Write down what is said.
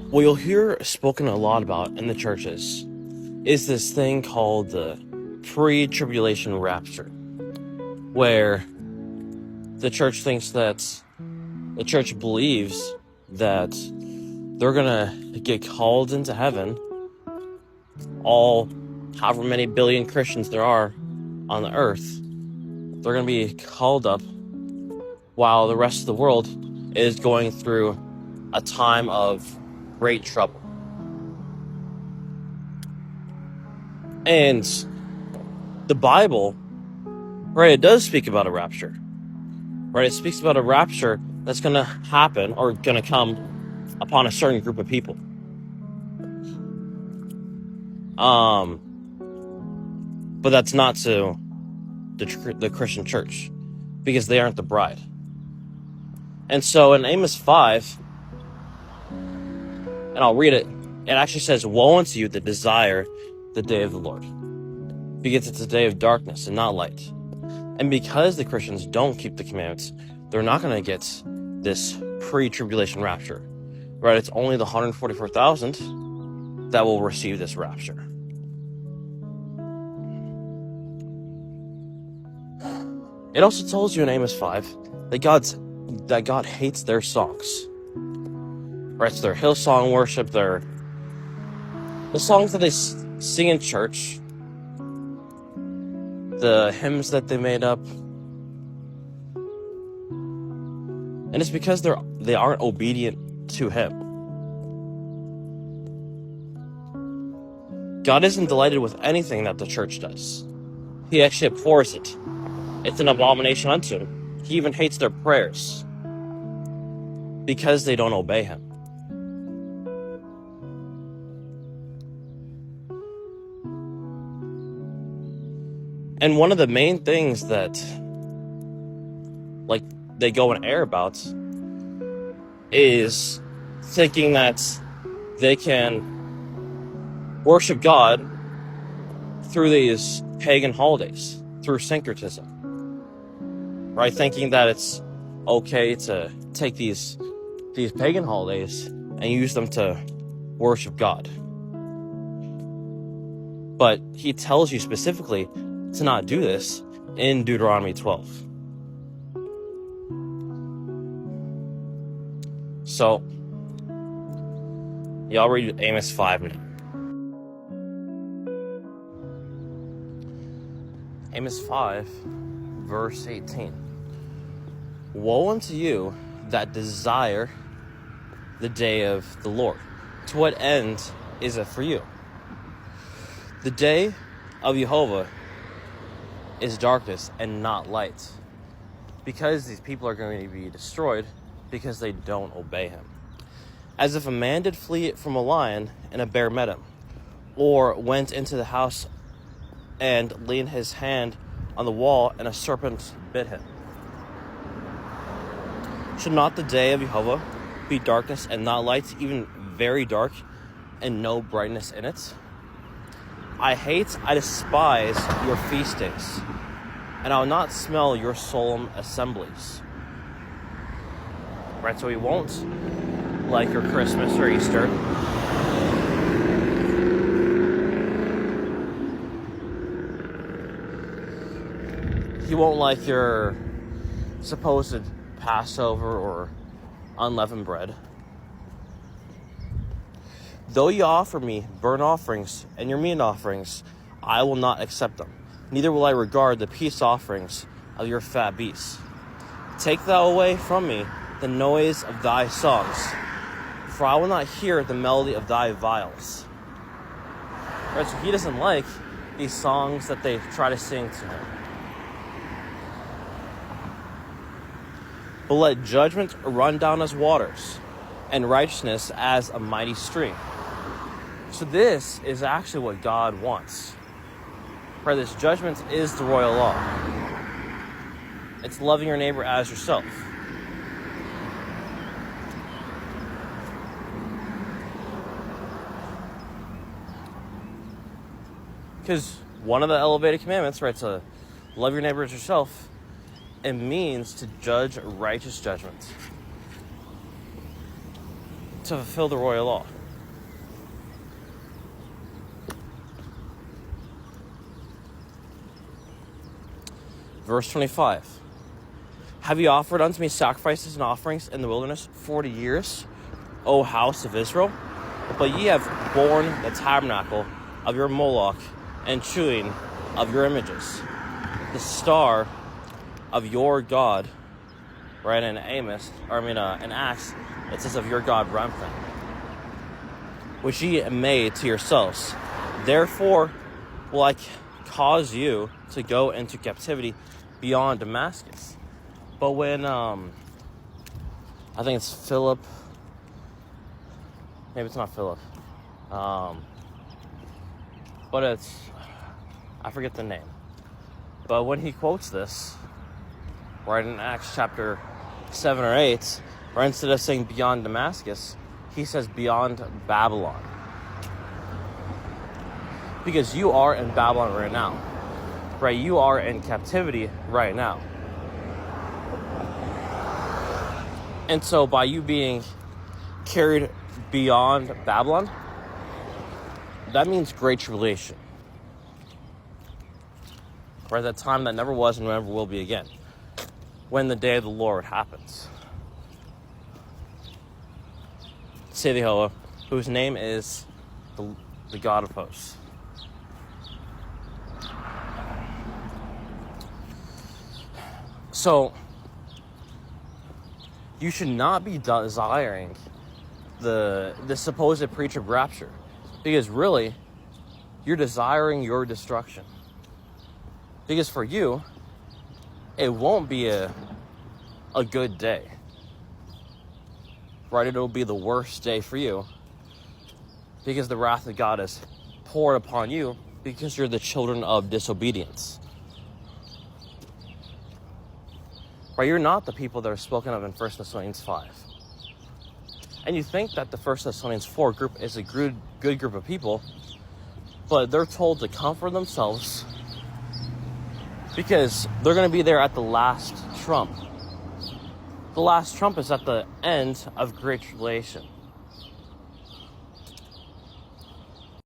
What you'll hear spoken a lot about in the churches is this thing called the pre-tribulation rapture, where the church believes that they're gonna get called into heaven, all however many billion Christians there are on the earth. They're gonna be called up while the rest of the world is going through a time of great trouble. And the Bible, right, it does speak about a rapture. Right, it speaks about a rapture that's going to happen or going to come upon a certain group of people. But that's not to the Christian church, because they aren't the bride. And so in Amos 5, and I'll read it, it actually says, "Woe unto you that desire the day of the Lord, because it's a day of darkness and not light." And because the Christians don't keep the commandments, they're not going to get this pre-tribulation rapture, right? It's only the 144,000 that will receive this rapture. It also tells you in Amos 5 that God hates their songs, right? It's their Hillsong worship, the songs that they sing in church, the hymns that they made up. And it's because they aren't obedient to Him. God isn't delighted with anything that the church does. He actually abhors it. It's an abomination unto Him. He even hates their prayers because they don't obey Him. And one of the main things that they go and air about is thinking that they can worship God through these pagan holidays, through syncretism, right? Thinking that it's okay to take these pagan holidays and use them to worship God. But He tells you specifically to not do this in Deuteronomy 12. So, y'all read Amos 5 now. Amos 5, verse 18. "Woe unto you that desire the day of the Lord. To what end is it for you? The day of Jehovah is darkness and not light, because these people are going to be destroyed because they don't obey Him. As if a man did flee from a lion and a bear met him, or went into the house and leaned his hand on the wall and a serpent bit him. Should not the day of Jehovah be darkness and not light, even very dark, and no brightness in it? I despise your feast days, and I will not smell your solemn assemblies." Right, so He won't like your Christmas or Easter. He won't like your supposed Passover or unleavened bread. "Though you offer me burnt offerings and your meat offerings, I will not accept them. Neither will I regard the peace offerings of your fat beasts. Take thou away from me the noise of thy songs, for I will not hear the melody of thy viols." Right, so He doesn't like these songs that they try to sing to Him. "But let judgment run down as waters, and righteousness as a mighty stream." So this is actually what God wants. Right, this judgment is the royal law. It's loving your neighbor as yourself. Because one of the elevated commandments, right, to love your neighbor as yourself, it means to judge righteous judgment. to fulfill the royal law. Verse 25. Have you offered unto me sacrifices and offerings in the wilderness 40 years, O house of Israel? But ye have borne the tabernacle of your Moloch and chewing of your images. The star of your God, right, in Acts, it says of your God Remphan, which ye made to yourselves. Therefore will I cause you to go into captivity beyond Damascus. But when, I think it's Philip, maybe it's not Philip, but it's, I forget the name. But when he quotes this, right in Acts chapter 7 or 8, right, instead of saying beyond Damascus, he says beyond Babylon. Because you are in Babylon right now. Right? You are in captivity right now. And so by you being carried beyond Babylon, that means great tribulation. Right? That time that never was and never will be again. When the day of the Lord happens. Say Jehovah, whose name is the God of hosts. So, you should not be desiring the supposed preach of rapture. Because really, you're desiring your destruction. Because for you, it won't be a good day. Right? It'll be the worst day for you. Because the wrath of God is poured upon you because you're the children of disobedience. Right? You're not the people that are spoken of in 1 Thessalonians 5. And you think that the 1 Thessalonians 4 group is a good group of people, but they're told to comfort themselves because they're going to be there at the last trump. The last trump is at the end of Great Tribulation.